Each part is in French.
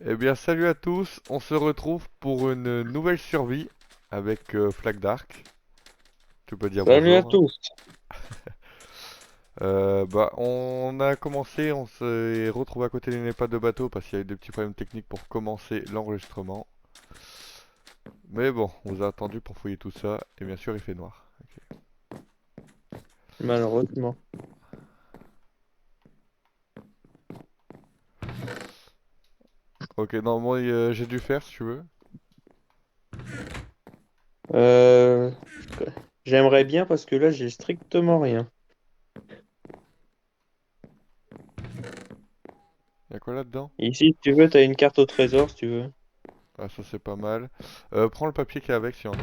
Eh bien, salut à tous, on se retrouve pour une nouvelle survie avec Flag Dark. Tu peux dire Salut à bonjour. tous. On a commencé, on s'est retrouvé à côté d'une épave de bateau parce qu'il y a eu des petits problèmes techniques pour commencer l'enregistrement. Mais bon, on vous a attendu pour fouiller tout ça, et bien sûr il fait noir. Malheureusement. Ok, non, moi j'ai dû faire si tu veux. Euh, J'aimerais bien parce que là j'ai strictement rien. Y'a quoi là-dedans? Ici, si tu veux, t'as une carte au trésor si tu veux. Ah, ça c'est pas mal. Prends le papier qui est avec si y en a.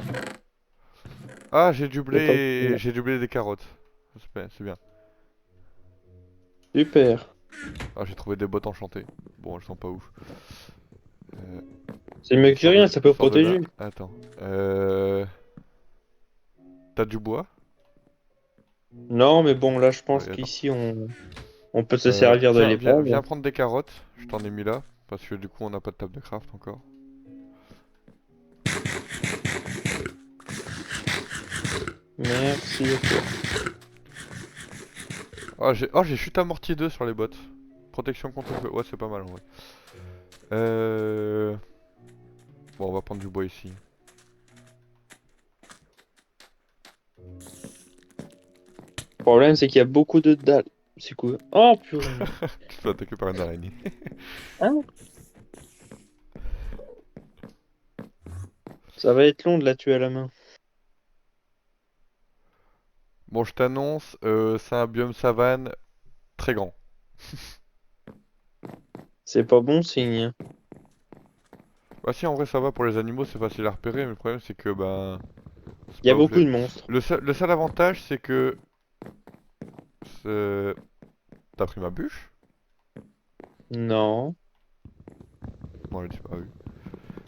Ah, Y a pas de j'ai du blé et des carottes. C'est bien. Super. Ah, j'ai trouvé des bottes enchantées. Bon, elles sont pas ouf. Euh, C'est mieux que rien, ça peut Sors de là. protéger. Attends. T'as du bois? Non, mais bon, là je pense Ouais, attends. qu'ici on peut se servir de Viens l'épave. prendre des carottes. Je t'en ai mis là. Parce que du coup, on n'a pas de table de craft encore. Merci à toi. J'ai chute amorti 2 sur les bottes. Protection contre le feu. Ouais, c'est pas mal en vrai. Euh... Bon, on va prendre du bois ici. Le problème, c'est qu'il y a beaucoup de dalles. C'est cool. Oh purée. Tu te fais attaquer par une araignée. Hein. Ça va être long de la tuer à la main. Bon, je t'annonce, c'est un biome savane très grand. C'est pas bon signe. Bah si, en vrai, ça va pour les animaux, c'est facile à repérer. Mais le problème, c'est que, ben... C'est Il y a pas ouf. beaucoup de monstres. Le seul avantage, c'est que... T'as pris ma bûche? Non. Non, je l'ai pas vu.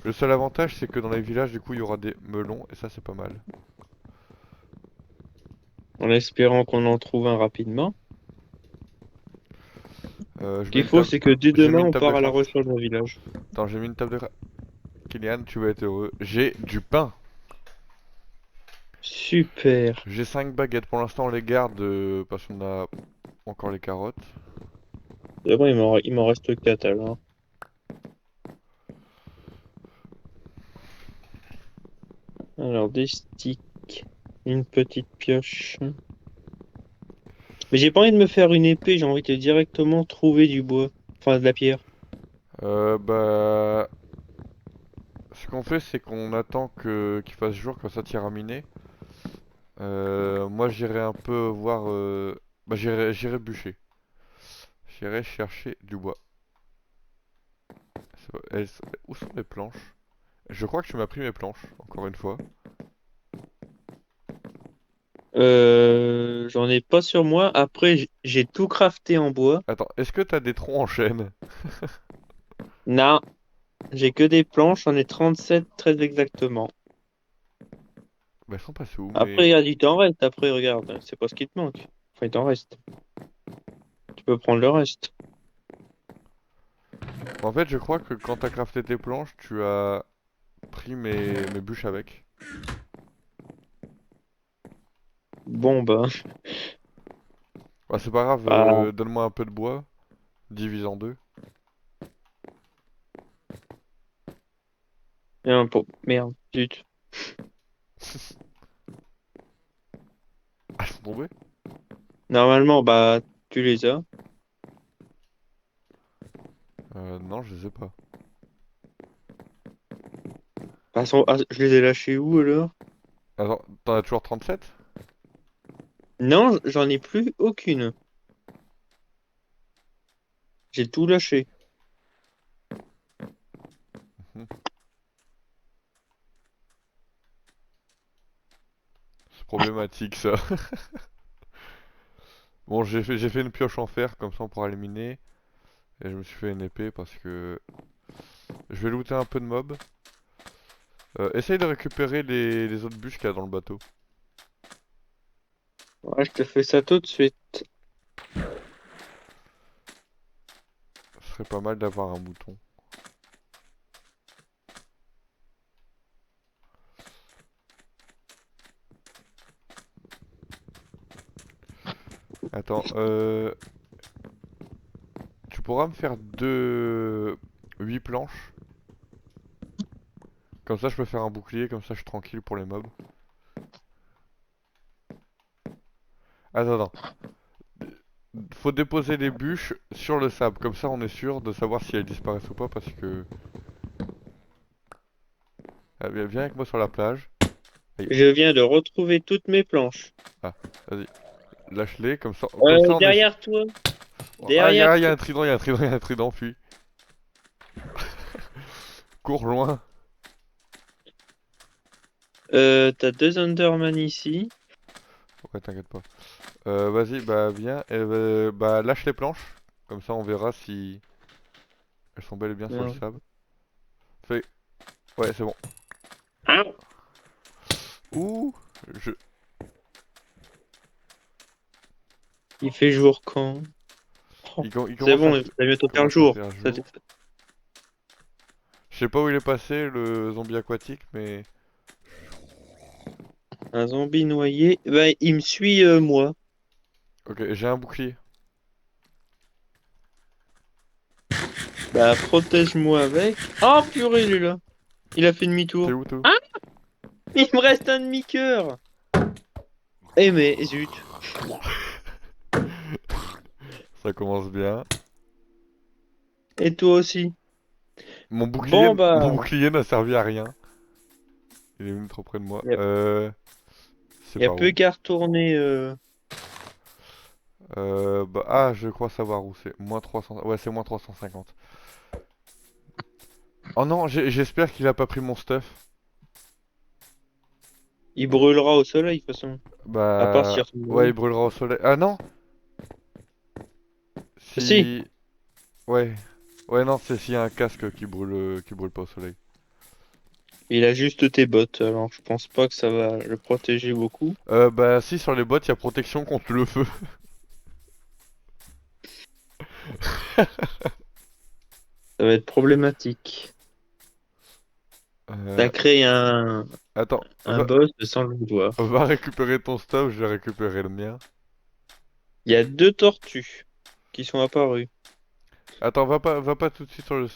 Le seul avantage, c'est que dans les villages, du coup, il y aura des melons, et ça, c'est pas mal. En espérant qu'on en trouve un rapidement. Je Ce mets qu'il une faut, table... c'est que dès J'ai mis demain, une on table de part à la craft. recherche d'un village. Attends, j'ai mis une table de craft. Kylian, tu vas être heureux. J'ai du pain. Super. J'ai 5 baguettes. Pour l'instant, on les garde parce qu'on a encore les carottes. C'est bon, il m'en reste 4 alors. Alors, des sticks, une petite pioche. Mais j'ai pas envie de me faire une épée, j'ai envie de directement trouver du bois. Enfin, de la pierre. Bah... Ce qu'on fait, c'est qu'on attend qu'il fasse jour, comme ça, tu iras miner. Moi, j'irai un peu voir... Bah, j'irai bûcher. J'irai chercher du bois. Où sont mes planches? Je crois que tu m'as pris mes planches, encore une fois. J'en ai pas sur moi. Après, j'ai tout crafté en bois. Attends, est-ce que t'as des troncs en chêne? Non, j'ai que des planches, j'en ai 37 très exactement. Bah, ils sont passés où, Après, mais... regarde, il t'en reste. Après, regarde, c'est pas ce qui te manque. Enfin, il t'en reste. Tu peux prendre le reste. En fait, je crois que quand t'as crafté tes planches, tu as pris mes bûches avec. Bon, bah, Bah, c'est pas grave, bah, donne-moi un peu de bois, divise en deux. merde, zut. Ah, ils sont tombés? Normalement, bah, tu les as. Non, je les ai pas. Bah, je les ai lâchés où alors? Attends, t'en as toujours 37? Non, j'en ai plus aucune. J'ai tout lâché. Mhm. C'est problématique, ça. Bon, j'ai fait une pioche en fer, comme ça on pourra éliminer. Et je me suis fait une épée parce que... Je vais looter un peu de mobs. Essaye de récupérer les autres bûches qu'il y a dans le bateau. Ouais, je te fais ça tout de suite. Ce serait pas mal d'avoir un mouton. Attends, tu pourras me faire 8 planches? Comme ça je peux faire un bouclier, comme ça je suis tranquille pour les mobs. Attends. Faut déposer les bûches sur le sable, comme ça on est sûr de savoir si elles disparaissent ou pas parce que... Ah, viens avec moi sur la plage. Aïe. Je viens de retrouver toutes mes planches. Ah, vas-y. Lâche-les, comme ça on est sûr. Derrière toi. Ah, Derrière y a toi. un trident, y a un trident, fuis. Cours loin. T'as deux Enderman ici. Ouais, t'inquiète pas. Vas-y, bah viens, et bah lâche les planches. Comme ça on verra si elles sont bel et bien sur le Merde. sable. Fais... Ouais, c'est bon. Ah, Ouh, je... il fait jour quand? Oh, Il c'est commence à, bon, il va bientôt faire commence à jour. faire Ça, jour. Je sais pas où il est passé, le zombie aquatique, mais... un zombie noyé. Bah, il me suit, moi. Ok, j'ai un bouclier. Bah, protège-moi avec. Oh, purée, il est là. Il a fait T'es demi-tour. où, t'es où? Ah, il me reste un demi-cœur. Eh, mais zut. Ça commence bien. Et toi aussi. Mon Bon, bah, bouclier n'a servi à rien. Il est venu trop près de moi. il y a, C'est y a par peu où? qu'à retourner. Bah, ah, je crois savoir où c'est. Moins 300... Ouais, c'est moins 350. Oh non, j'espère qu'il a pas pris mon stuff. Il brûlera au soleil, de toute façon. À part s'il Bah... Ouais, il retourne. brûlera au soleil. Ah non! Si, Si... Ouais. Ouais, non, c'est s'il y a un casque qui brûle pas au soleil. il a juste tes bottes, alors je pense pas que ça va le protéger beaucoup. Bah si, sur les bottes, il y a protection contre le feu. Ça va être problématique. Euh... T'as créé Attends, un boss sans le vouloir. va récupérer ton stuff, je vais récupérer le mien. Il y a deux tortues qui sont apparues. Attends, va pas tout de suite sur le...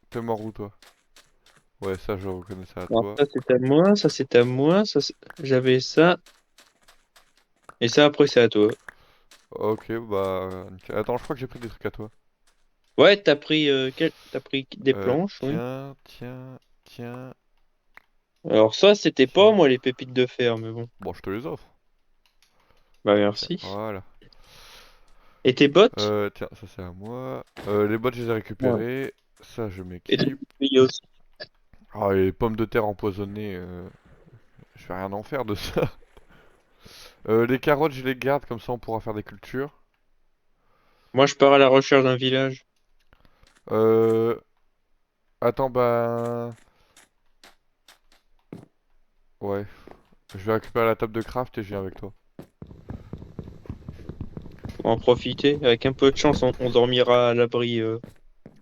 T'es mort où, toi? Ouais, ça, je reconnais ça à Alors toi. ça c'est à moi, ça c'est à moi, j'avais ça, et ça après c'est à toi. Ok, bah... nickel. Attends, je crois que j'ai pris des trucs à toi. Ouais, t'as pris des planches, oui. Tiens, Alors ça c'était pas tiens. moi les pépites de fer, mais bon. Bon, je te les offre. Bah Tiens, merci. voilà. Et tes bottes? Tiens, ça c'est à moi. Les bottes, je les ai Ouais. récupérées. Ça, je Et tes m'équipe. pupilles aussi. Ah, et les pommes de terre empoisonnées, je vais rien en faire de ça. Les carottes, je les garde, comme ça on pourra faire des cultures. Moi je pars à la recherche d'un village. Euh... Attends, bah... Ouais. Je vais récupérer la table de craft et je viens avec toi. Faut en profiter. Avec un peu de chance, on dormira à l'abri ce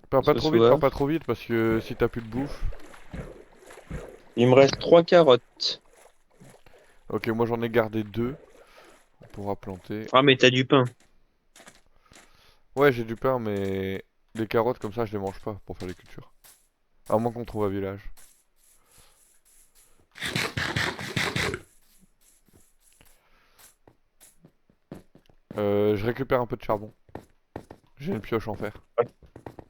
Pars soir. pas trop vite, parce que si t'as plus de bouffe... Il me reste trois carottes. Ok, moi j'en ai gardé deux. On pourra planter. Ah mais t'as du pain. Ouais, j'ai du pain, mais... Les carottes, comme ça, je les mange pas pour faire les cultures. À moins qu'on trouve un village. Je récupère un peu de charbon. J'ai une pioche en fer.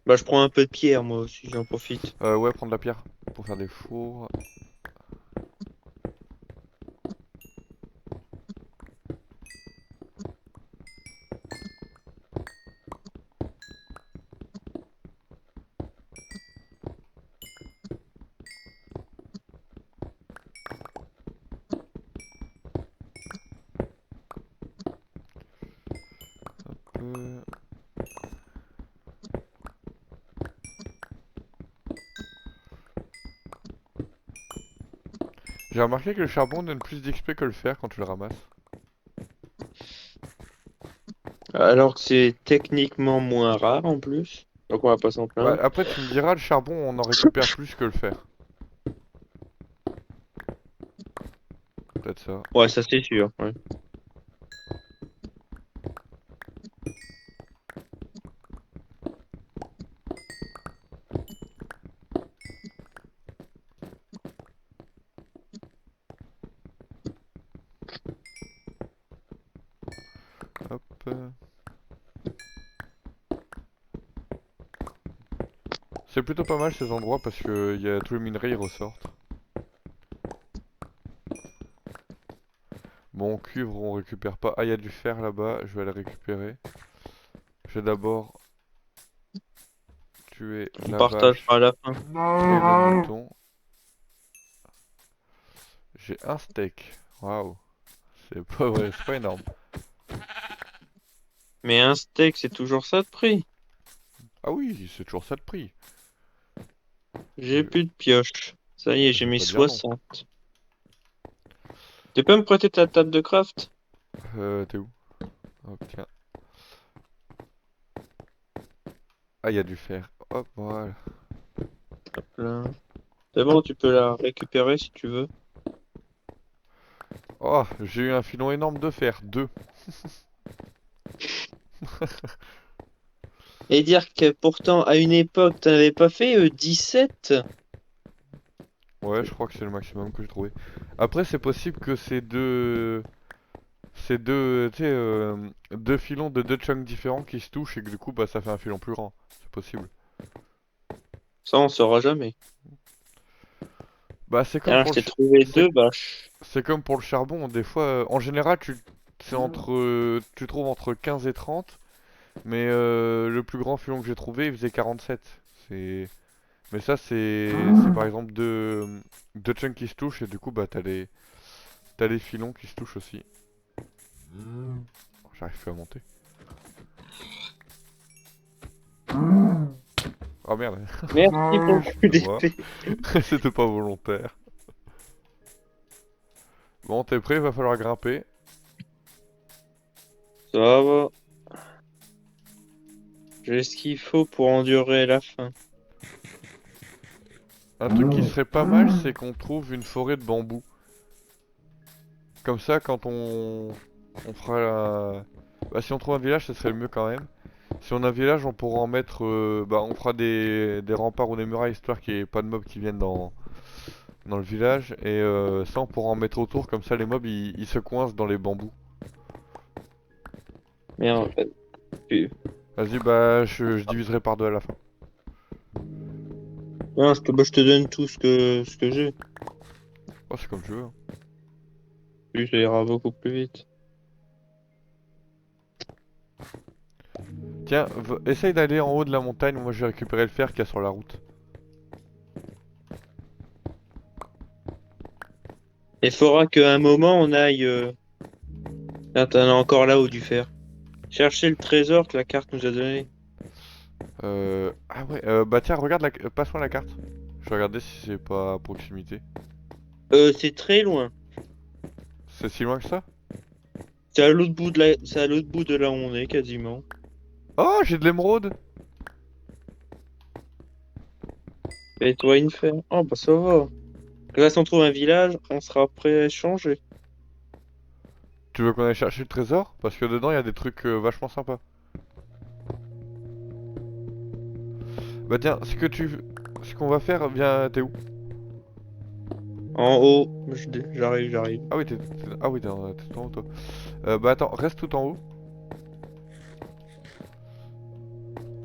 Bah je prends un peu de pierre moi aussi, j'en profite. Ouais, prendre de la pierre pour faire des fours. Euh, J'ai remarqué que le charbon donne plus d'XP que le fer quand tu le ramasses. Alors que c'est techniquement moins rare en plus. Donc on va pas s'en Bah, plaindre. après, tu me diras, le charbon, on en récupère plus que le fer. Peut-être ça. Ouais, ça c'est sûr. Ouais. C'est plutôt pas mal ces endroits parce que y a tous les minerais ils ressortent. Bon, cuivre on récupère pas. Ah, il y a du fer là-bas, je vais aller récupérer. Je vais d'abord tuer On la partagera vache à la fin. et le mouton. J'ai un steak. Waouh, c'est pas vrai, c'est pas énorme. Mais un steak, c'est toujours ça de prix. Ah oui, c'est toujours ça de prix. J'ai Je, plus de pioche. Ça y est, je j'ai vais mis pas dire non. 60. Tu peux me prêter ta table de craft? T'es où? Hop, tiens. Ah, il y a du fer. Hop, voilà. Là. C'est bon, tu peux la récupérer si tu veux. Oh, j'ai eu un filon énorme de fer. Deux. Et dire que pourtant, à une époque, t'en avais pas fait 17? Ouais, je crois que c'est le maximum que j'ai trouvé. Après, c'est possible que ces deux. Ces deux. Tu sais, deux filons de deux chunks différents qui se touchent et que du coup, bah, ça fait un filon plus grand. C'est possible. Ça, on saura jamais. Bah, Alors, je t'ai trouvé c'est deux vaches. c'est comme pour le charbon. Des fois, en général, c'est entre. Tu trouves entre 15 et 30. Mais le plus grand filon que j'ai trouvé, il faisait 47. C'est. Mais ça, c'est par exemple deux chunks qui se touchent et du coup, bah, t'as les filons qui se touchent aussi. Oh, j'arrive plus à monter. Oh merde, Merci pour le coup c'est moi. d'épée. C'était pas volontaire. Bon, t'es prêt? Va falloir grimper. Ça va. J'ai ce qu'il faut pour endurer la faim. Un truc qui serait pas mal, c'est qu'on trouve une forêt de bambou. Comme ça, quand on fera la... Bah, si on trouve un village, ce serait le mieux quand même. Si on a un village, on pourra en mettre... bah, on fera des remparts ou des murailles, histoire qu'il n'y ait pas de mobs qui viennent dans le village. Et ça, on pourra en mettre autour, comme ça les mobs, ils se coincent dans les bambous. Merde, tu- Vas-y, bah, je diviserai par deux à la fin. non, je te donne tout ce que j'ai. Oh, c'est comme tu veux, hein. Puis ça ira beaucoup plus vite. Tiens, essaye d'aller en haut de la montagne, moi je vais récupérer le fer qu'il y a sur la route. Il faudra qu'à un moment, on aille... Ah, t'en as encore là-haut du fer. Chercher le trésor que la carte nous a donné. Ah ouais, bah tiens, regarde passe-moi la carte. Je vais regarder si c'est pas à proximité. C'est très loin. C'est si loin que ça? C'est à l'autre bout de la... c'est à l'autre bout de là où on est, quasiment. Oh, j'ai de l'émeraude! Fais-toi une fer. Oh, bah ça va. Là, si on trouve un village, on sera prêt à échanger. Tu veux qu'on aille chercher le trésor? Parce que dedans il y a des trucs vachement sympas. Bah tiens, ce qu'on va faire, viens, t'es où? En haut. J'arrive, j'arrive. Ah oui, ah oui, t'es tout en haut toi. Bah attends, reste tout en haut.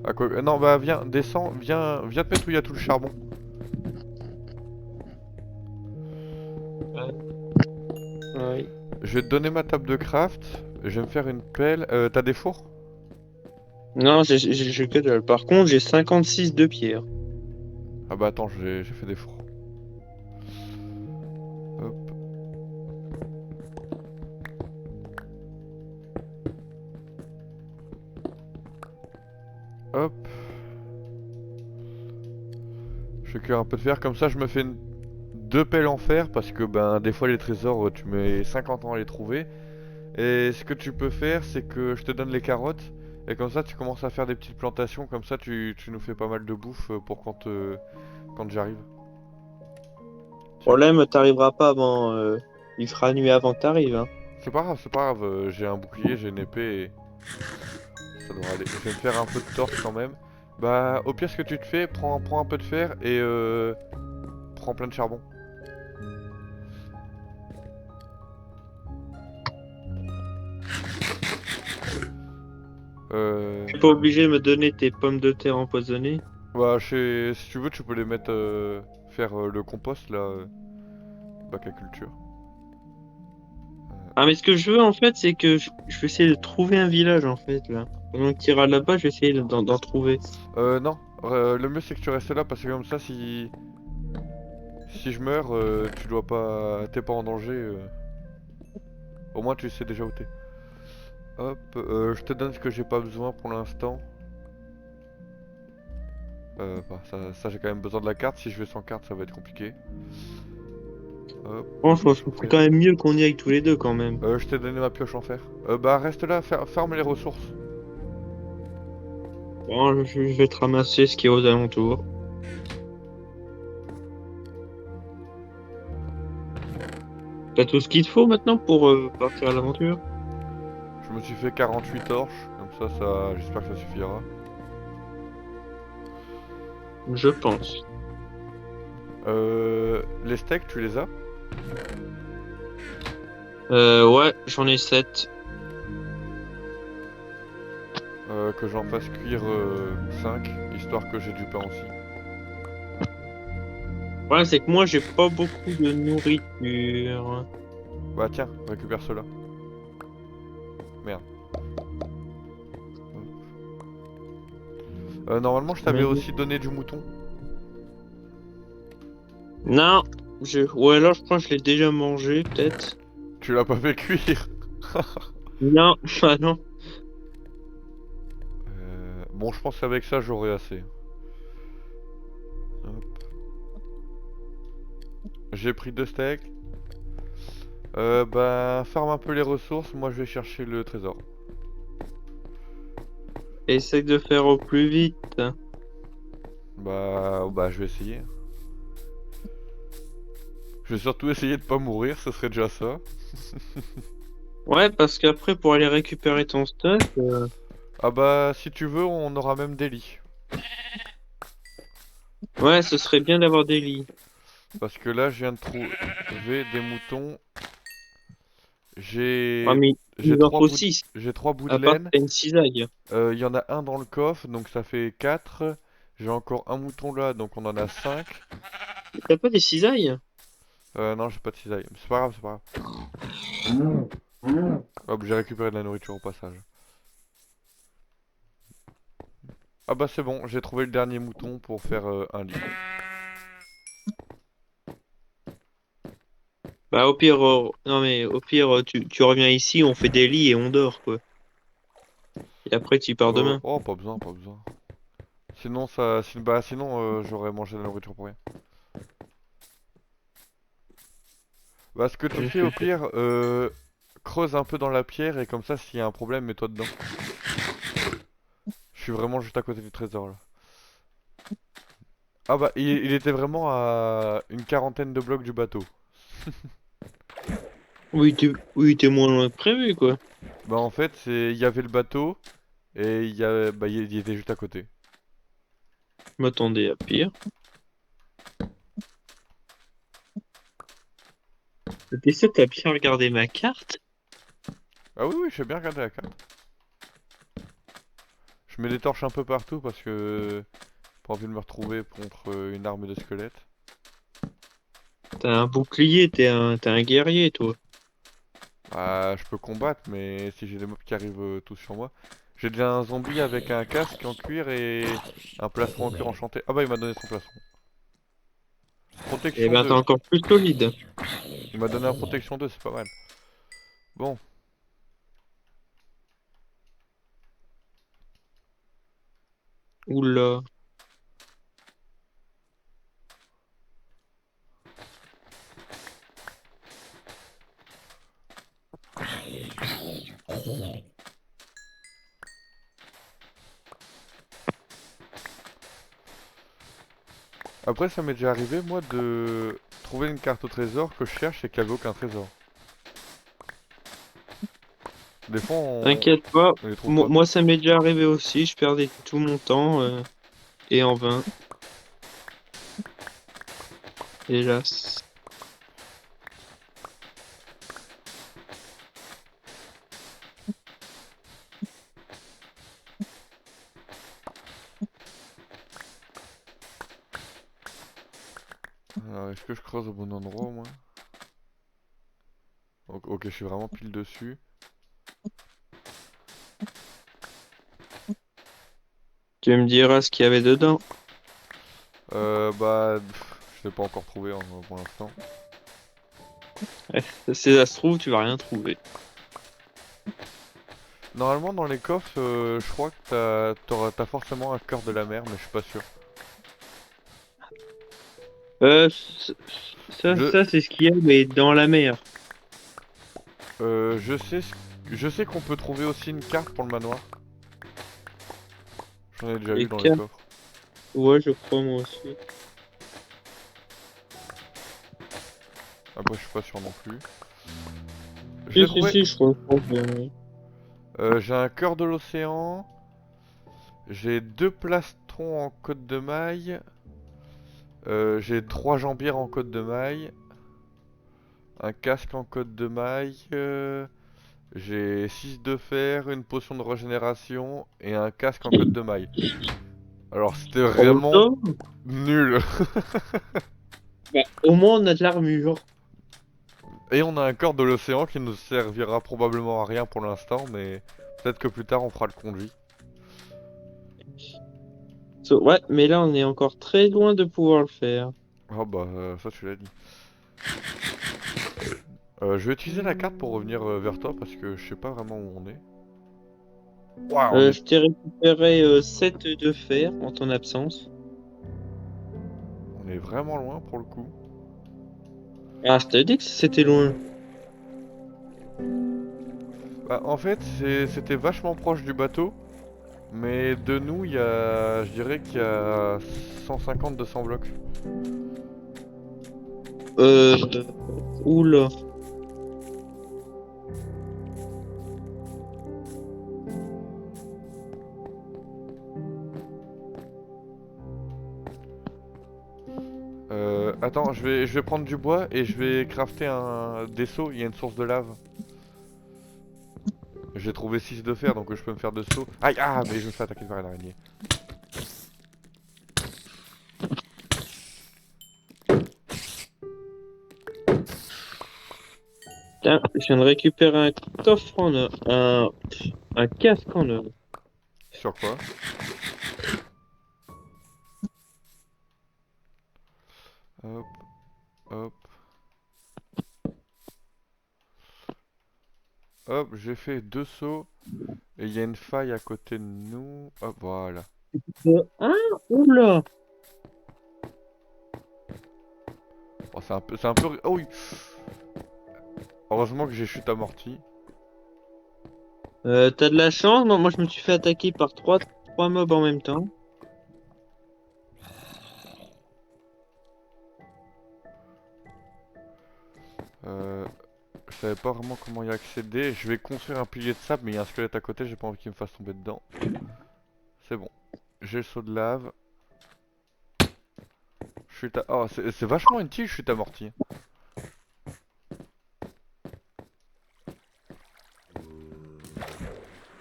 Ah, quoi, non, bah viens, descends, viens te mettre où il y a tout le charbon. Ouais. Je vais te donner ma table de craft. Je vais me faire une pelle. T'as des fours? Non, j'ai que dalle. Par contre, j'ai 56 de pierre. Ah bah attends, j'ai fait des fours. Hop, hop. Je fais cuire un peu de fer, comme ça je me fais deux pelles en fer parce que ben des fois les trésors tu mets 50 ans à les trouver. Et ce que tu peux faire c'est que je te donne les carottes et comme ça tu commences à faire des petites plantations, comme ça tu nous fais pas mal de bouffe pour quand j'arrive. Tiens. Problème, t'arriveras pas avant. Il fera nuit avant que t'arrives, hein. C'est pas grave, j'ai un bouclier, j'ai une épée et ça devrait aller. Je vais me faire un peu de torche quand même. Bah au pire ce que tu te fais, prends un peu de fer et prends plein de charbon. T'es pas obligé de me donner tes pommes de terre empoisonnées. Bah, si tu veux, tu peux les mettre, faire le compost là, bac à culture. Ah, mais ce que je veux en fait, c'est que je vais essayer de trouver un village en fait là. Pendant que tu iras là-bas, je vais essayer d'en trouver. Non, le mieux c'est que tu restes là parce que comme ça, si je meurs, tu dois pas, t'es pas en danger. Au moins, tu sais déjà où t'es. Hop, je te donne ce que j'ai pas besoin pour l'instant. Bah, ça j'ai quand même besoin de la carte. Si je vais sans carte, ça va être compliqué. Hop, Franchement, je pioche en trouve fer. quand même mieux qu'on y aille tous les deux quand même. Je t'ai donné ma pioche en fer. Bah, reste là, ferme les ressources. Bon, je vais te ramasser ce qui est aux alentours. T'as tout ce qu'il te faut maintenant pour partir à l'aventure? Je me suis fait 48 torches. Comme ça, j'espère que ça suffira. Je pense. Les steaks, tu les as? Ouais, j'en ai 7. Que j'en fasse cuire 5, histoire que j'ai du pain aussi. Ouais, c'est que moi, j'ai pas beaucoup de nourriture. Bah tiens, récupère cela. Merde. Normalement, je t'avais Mais- aussi donné du mouton. Non, ou alors je crois que je l'ai déjà mangé, peut-être. Tu l'as pas fait cuire. Non, ah non. Bon, je pense qu'avec ça, j'aurai assez. Hop. J'ai pris 2 steaks. Bah, farme un peu les ressources. Moi, je vais chercher le trésor. Essaye de faire au plus vite. Bah, je vais essayer. Je vais surtout essayer de pas mourir, ce serait déjà ça. Ouais, parce qu'après, pour aller récupérer ton stock, Ah bah, si tu veux, on aura même des lits. ouais, ce serait bien d'avoir des lits. Parce que là, je viens de trouver des moutons. Ah, J'ai mais il j'ai nous en trois faut bouts de... 6, j'ai 3 bouts de à part que laine. t'as une cisaille. Il y en a un dans le coffre, donc ça fait 4. J'ai encore un mouton là, donc on en a 5. T'as pas des cisailles? Non, j'ai pas de cisaille. Mais c'est pas grave, c'est pas grave. Hop, j'ai récupéré de la nourriture au passage. Ah bah c'est bon, j'ai trouvé le dernier mouton pour faire un lit. Bah, au pire, non, mais au pire, tu reviens ici, on fait des lits et on dort, quoi. Et après, tu pars demain. Oh, pas besoin, pas besoin. Sinon, j'aurais mangé de la nourriture pour rien. Bah, ce que tu Je fais au suis pire, creuse un peu dans la pierre et comme ça, s'il y a un problème, mets-toi dedans. Je suis vraiment juste à côté du trésor là. Ah bah, il était vraiment à une quarantaine de blocs du bateau. Oui, t'es moins loin que prévu, quoi. Bah, en fait, il y avait le bateau et il était juste à côté. Je m'attendais à pire. T'es sûr, t'as bien regardé ma carte? Ah oui, oui, j'ai bien regardé la carte. Je mets des torches un peu partout parce que pas envie de me retrouver contre une arme de squelette. T'as un bouclier, t'es un guerrier, toi. Bah, je peux combattre, mais si j'ai des mobs qui arrivent tous sur moi. J'ai déjà un zombie avec un casque en cuir et un plastron en cuir enchanté. Ah bah, il m'a donné son plastron. Eh Protection ben, t'es 2. encore plus solide. Il m'a donné un protection 2, c'est pas mal. Bon, Oula. après, ça m'est déjà arrivé, moi, de trouver une carte au trésor que je cherche et qu'il n'y avait aucun trésor. Des fois, T'inquiète pas. on les trouve pas. Moi, ça m'est déjà arrivé aussi. Je perdais tout mon temps, et en vain, hélas. Alors, est-ce que je creuse au bon endroit au moins? Ok, je suis vraiment pile dessus. Tu me diras ce qu'il y avait dedans. Bah, je l'ai pas encore trouvé hein, pour l'instant. Si ça se trouve, tu vas rien trouver. Normalement, dans les coffres, je crois que t'as forcément un cœur de la mer, mais je suis pas sûr. Euh, c- Je, ça c'est ce qu'il y a, mais dans la mer. je sais, je sais qu'on peut trouver aussi une carte pour le manoir. J'en ai déjà Et eu dans les coffres. ouais, je crois moi aussi. Après, je suis pas sûr non plus. Je Si, l'ai si, trouvé. si, je crois bien, oui. J'ai un cœur de l'océan. J'ai 2 plastrons en côte de maille. J'ai 3 jambières en côte de maille. Un casque en côte de maille. J'ai 6 de fer, une potion de régénération et un casque en côte de maille. Alors c'était Oh, vraiment non. nul. Bah, au moins on a de l'armure. Et on a un corps de l'océan qui nous servira probablement à rien pour l'instant, mais peut-être que plus tard on fera le conduit. Ouais, mais là on est encore très loin de pouvoir le faire. Ah bah ça tu l'as dit. Je vais utiliser la carte pour revenir vers toi parce que je sais pas vraiment où on est. Waouh, Je t'ai récupéré 7 de fer en ton absence. on est vraiment loin pour le coup. Ah, je t'ai dit que c'était loin. Bah, en fait c'était vachement proche du bateau, mais de nous il y a, je dirais qu'il y a 150-200 blocs. Euh, oula. Attends, je vais prendre du bois et je vais crafter des seaux. Il y a une source de lave. J'ai trouvé 6 de fer donc je peux me faire de seaux. Aïe, ah, mais je me fais attaquer par une araignée. Tiens, je viens de récupérer un coffre en or, un casque en or. Sur quoi? Hop, hop, hop, j'ai fait 2 seaux. Et il y a une faille à côté de nous. Hop, voilà. Ah, oula. Bon, c'est un peu... Oh oui. Heureusement que j'ai chute amortie. T'as de la chance, moi je me suis fait attaquer par trois mobs en même temps. Euh, je savais pas vraiment comment y accéder. Je vais construire un pilier de sable, mais il y a un squelette à côté, j'ai pas envie qu'il me fasse tomber dedans. C'est bon. J'ai le seau de lave. Chute à... Oh, c'est vachement utile, chute amortie.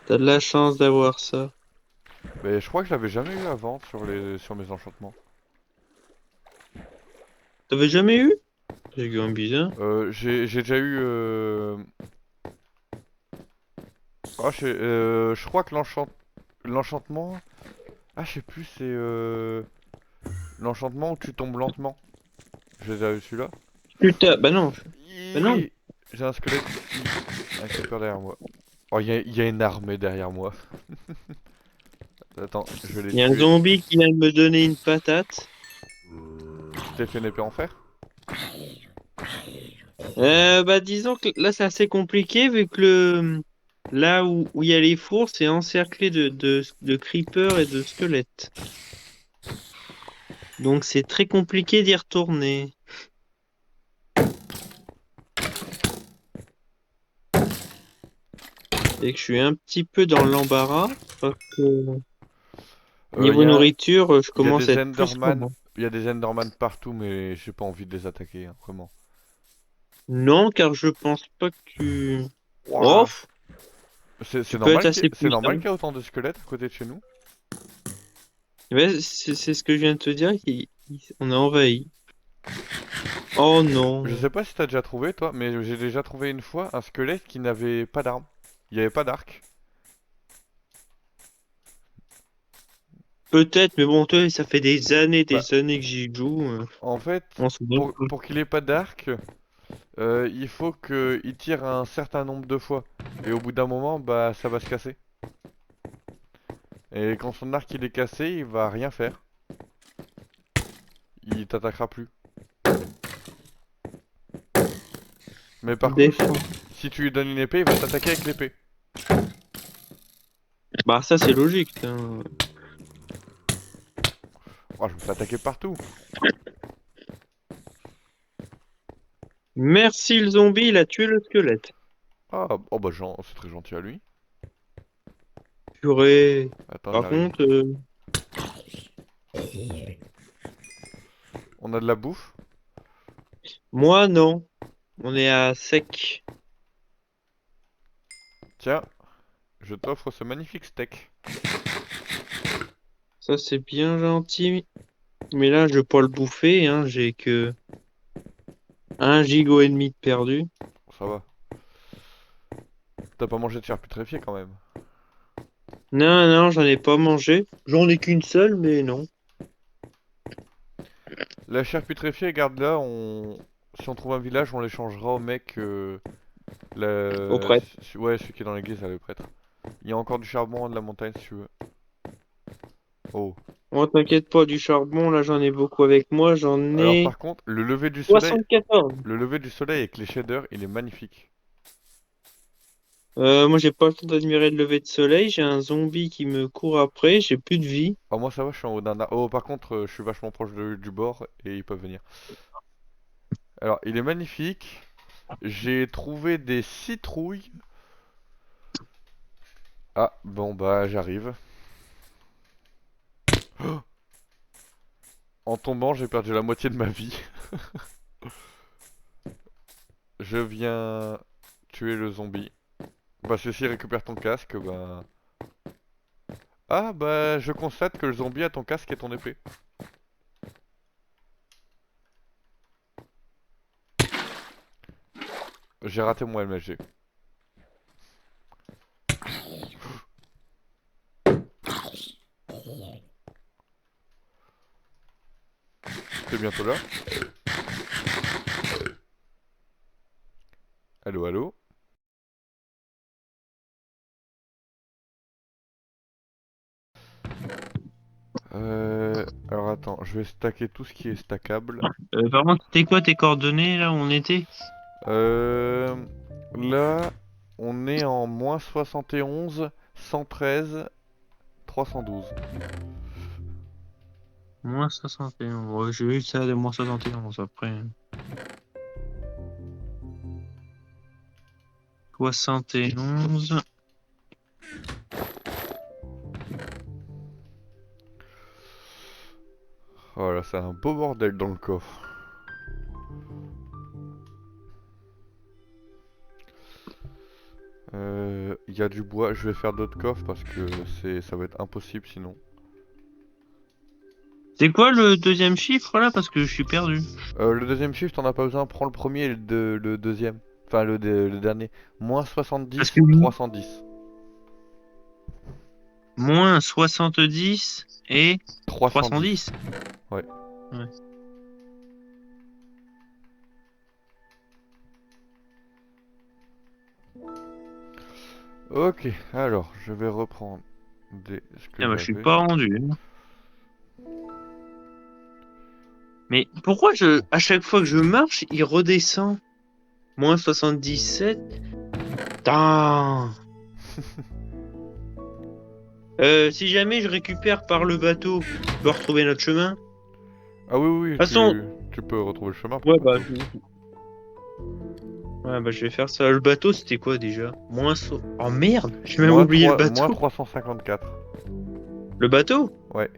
T'as de la chance d'avoir ça. Mais je crois que je l'avais jamais eu avant sur mes enchantements. T'avais jamais eu? C'est quand même bizarre. J'ai déjà eu... Oh, je crois que l'enchantement... Ah, je sais plus, c'est... L'enchantement où tu tombes lentement. J'ai déjà eu celui-là. Putain, bah non. Bah non. J'ai un squelette ici. Un creeper derrière moi. Oh, il y a une armée derrière moi. Attends, je vais les Il y a un tuer. zombie qui vient de me donner une patate. Tu t'es fait une épée en fer? Bah disons que là c'est assez compliqué vu que là où il y a les fours c'est encerclé de creepers et de squelettes. Donc c'est très compliqué d'y retourner. Et que je suis un petit peu dans l'embarras parce que Il niveau nourriture je y a commence à des être plus qu'en Enderman. bas. Il y a des Enderman partout, mais j'ai pas envie de les attaquer, hein, vraiment. Non car je pense pas que tu... Oh, Wouah. tu peux être assez C'est normal puissant. qu'il y ait autant de squelettes à côté de chez nous? Ouais, c'est ce que je viens de te dire, on a envahi. Oh non. Je sais pas si t'as déjà trouvé toi, mais j'ai déjà trouvé une fois un squelette qui n'avait pas d'arme. Il n'y avait pas d'arc. Peut-être, mais bon, toi, ça fait Bah, des années que j'y joue. en fait, On se souvient pas. pour qu'il ait pas d'arc, il faut qu'il tire un certain nombre de fois. Et au bout d'un moment, bah ça va se casser. Et quand son arc il est cassé, il va rien faire. Il t'attaquera plus. Mais par contre, Défends. si tu lui donnes une épée, il va t'attaquer avec l'épée. Bah, ça, c'est logique, hein. Oh, je me fais attaquer partout. Merci le zombie, il a tué le squelette. Ah, oh bah c'est très gentil à lui. Purée. Attends, Par j'arrive. contre, On a de la bouffe. moi, non. On est à sec. Tiens, je t'offre ce magnifique steak. Ça, c'est bien gentil. Mais là, je vais pas le bouffer, hein. J'ai que 1,5 giga de perdu. Ça va. T'as pas mangé de chair putréfiée quand même. Non, non, j'en ai pas mangé. J'en ai qu'une seule, mais non. La chair putréfiée, garde-la. Si on trouve un village, on l'échangera au mec. Auprès. Ouais, celui qui est dans l'église, là, le prêtre. Il y a encore du charbon de la montagne si tu veux. Oh. Oh, t'inquiète pas, du charbon, là, j'en ai beaucoup avec moi. J'en Alors ai par contre, le lever du soleil, 74. le lever du soleil avec les shaders, il est magnifique. Moi, j'ai pas le temps d'admirer le lever de soleil. J'ai un zombie qui me court après. J'ai plus de vie. Oh moi ça va, je suis en haut d'un arbre. Oh par contre, je suis vachement proche du bord et ils peuvent venir. Alors il est magnifique. J'ai trouvé des citrouilles. Ah bon bah j'arrive. En tombant, j'ai perdu la moitié de ma vie. Je viens tuer le zombie. Bah ceci récupère ton casque, bah... Ah bah je constate que le zombie a ton casque et ton épée. J'ai raté mon MLG. T'es bientôt là? Allô, allô? Alors attends, je vais stacker tout ce qui est stackable. Par contre, c'était quoi tes coordonnées, là où on était? Euh, Là, on est en moins 71, 113, 312. Moins 61. Ouais, j'ai eu ça de moins 71 après. 71. Voilà, c'est un beau bordel dans le coffre. Il y a du bois, je vais faire d'autres coffres parce que ça va être impossible sinon. C'est quoi le deuxième chiffre là? Parce que je suis perdu. Le deuxième chiffre, t'en as pas besoin, prends le premier et le deuxième. Enfin, le dernier. Moins Parce 70, que 310. moins 70 et 310. 310. Ouais. Ouais. Ok, alors, je vais reprendre ce que Ah bah, je suis j'avais. pas rendu. Mais pourquoi à chaque fois que je marche, il redescend? Moins 77. Putain. Si jamais je récupère par le bateau, je peux retrouver notre chemin. De Ah oui, oui, toute façon, tu peux retrouver le chemin par ouais, le bateau. ouais, bah, je vais faire ça. Le bateau, c'était quoi déjà? Oh merde, j'ai même oublié le Moins bateau. 354. Le bateau? Ouais.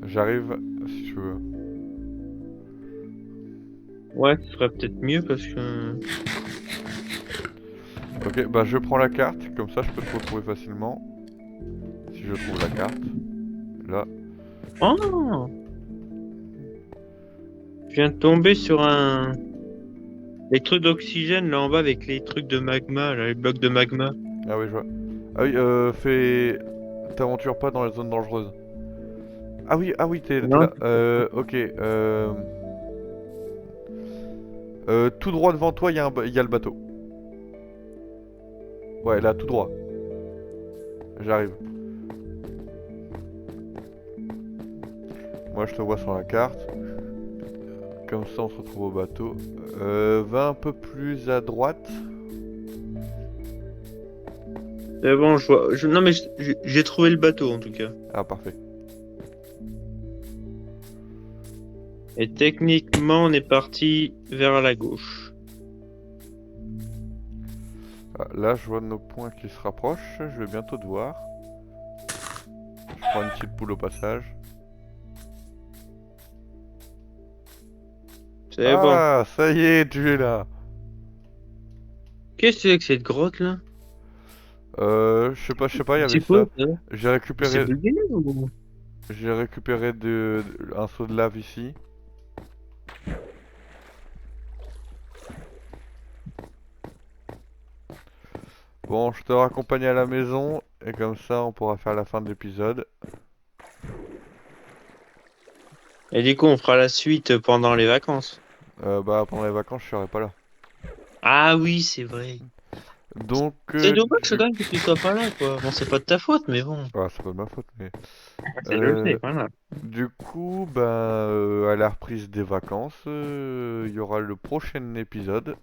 J'arrive si tu veux. Ouais, ce serait peut-être mieux parce que. Ok, bah je prends la carte, comme ça je peux te retrouver facilement. Si Si je trouve la carte. Là. Oh! Je viens de tomber sur les trucs d'oxygène là en bas avec les trucs de magma, là, les blocs de magma. Ah oui, je vois. Ah oui, t'aventures pas dans les zones dangereuses. Ah oui, t'es Non? là. Ok. Tout droit devant toi, il y a le bateau. Ouais, là, tout droit. J'arrive. Moi, je te vois sur la carte. Comme ça, on se retrouve au bateau. Va un peu plus à droite. C'est bon, je vois. Non mais j'ai trouvé le bateau en tout cas. Ah, parfait. Et techniquement, on est parti vers la gauche. Ah, là, je vois nos points qui se rapprochent. Je vais bientôt te voir. Je prends une petite poule au passage. C'est bon. Ah, ça y est, tu es là. Qu'est-ce que c'est que cette grotte là? Je sais pas, il y avait C'est quoi ça. ça? J'ai C'est récupéré, bugué ou? j'ai récupéré un seau de lave ici. Bon, je te raccompagne à la maison et comme ça, on pourra faire la fin de l'épisode. Et du coup, on fera la suite pendant les vacances. Bah, pendant les vacances, je serai pas là. Ah oui, c'est vrai. Donc, C'est dommage quand même que tu sois pas là, quoi. Bon, c'est pas de ta faute, mais bon. ah, c'est pas de ma faute, mais C'est je le sais, euh, voilà. du coup, ben, à la reprise des vacances, il y aura le prochain épisode.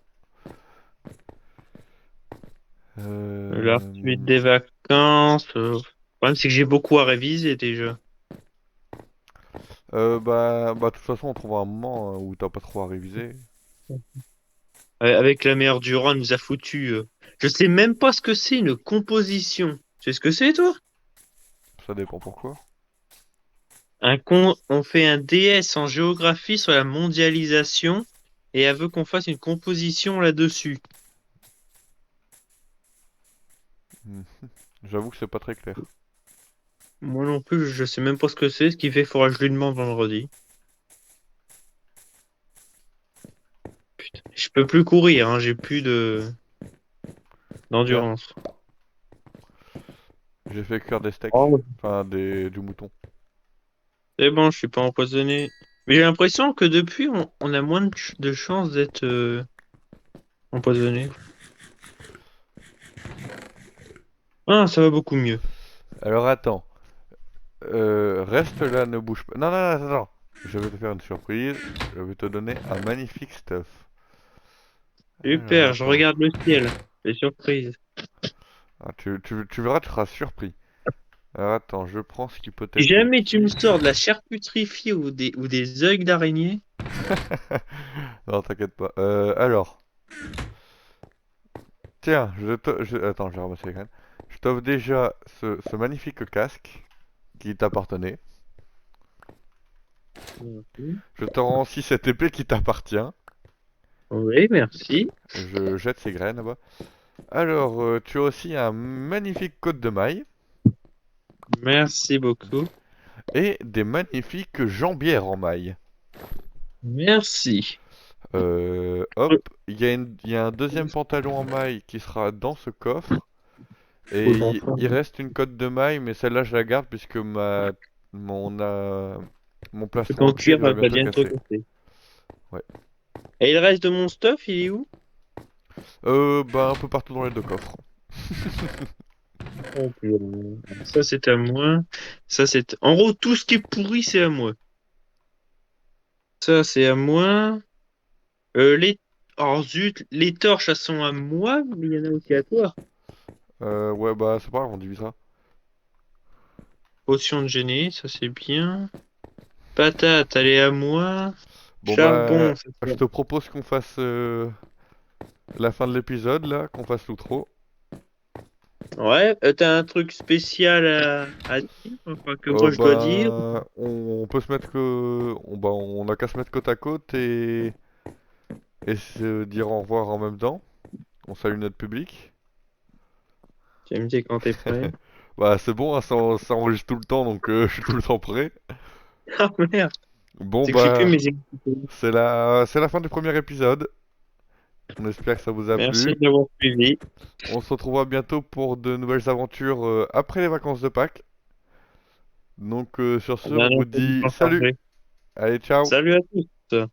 La Euh, suite des vacances. Le problème, c'est que j'ai beaucoup à réviser déjà. bah, de toute façon, on trouvera un moment hein, où t'as pas trop à réviser. Avec la mère Durand, elle nous a foutu. Je sais même pas ce que c'est une composition. Tu sais ce que c'est, toi? Ça dépend pourquoi. On fait un DS en géographie sur la mondialisation et elle veut qu'on fasse une composition là-dessus. Hmm. J'avoue que c'est pas très clair. Moi non plus, je sais même pas ce que c'est, ce qui fait qu'il faudra que je lui demande vendredi. Putain, je peux plus courir, hein, j'ai plus de Tiens, d'endurance. j'ai fait cuire des steaks. Oh. Enfin, du mouton. C'est bon, je suis pas empoisonné. Mais j'ai l'impression que depuis, on a moins de chances d'être empoisonné. Ah, ça va beaucoup mieux. Alors attends. Reste là, ne bouge pas. Non, non, non, attends, attends. Je vais te faire une surprise. Je vais te donner un magnifique stuff. Alors Super, je attends. regarde le ciel. Les surprises. Ah, tu verras, tu seras surpris. Alors attends, je prends ce qui peut Si être jamais tu me utile. sors de la chair putréfiée ou des œils d'araignée, Non, t'inquiète pas. Alors. Tiens, attends, je vais ramasser les graines. Je t'offre déjà ce magnifique casque qui t'appartenait. mhm. Je te rends aussi cette épée qui t'appartient. Oui, merci. Je jette ces graines là-bas. Alors, tu as aussi un magnifique côte de maille Merci beaucoup. et des magnifiques jambières en maille. Merci. Hop, il y a un deuxième pantalon en maille qui sera dans ce coffre. Et il reste une cotte de maille, mais celle-là je la garde puisque mon, mon plastron à Ton cuir cuir il va va bientôt bientôt casser. casser. Ouais. Et le reste de mon stuff, il est où? Bah un peu partout dans les deux coffres. Ok. Ça, c'est à moi. Ça, c'est... En gros, tout ce qui est pourri, c'est à moi. Ça, c'est à moi. Les... Oh zut, les torches, elles sont à moi, mais il y en a aussi à toi. Ouais, bah c'est pas grave, on divise ça. Potion de génie, ça c'est bien. Patate, elle est à moi. Bon bah, Charbon, ça je c'est... te propose qu'on fasse la fin de l'épisode là, qu'on fasse l'outro. Ouais, t'as un truc spécial à dire, enfin, que moi je dois dire. Bah, on peut se mettre bah, on a qu'à se mettre côte à côte et se dire au revoir en même temps. On salue notre public. Tu vas me dire quand t'es prêt. Bah c'est bon, hein, ça enregistre tout le temps, donc je suis tout le temps prêt. Ah merde, Bon c'est que j'ai plus bah, mes écouteurs. c'est la fin du premier épisode. On espère que ça vous a Merci plu. d'avoir suivi. On se retrouvera bientôt pour de nouvelles aventures après les vacances de Pâques. Donc sur À ce, la on vous dernière fois du dit temps salut. chargé. Allez, ciao. Salut à tous.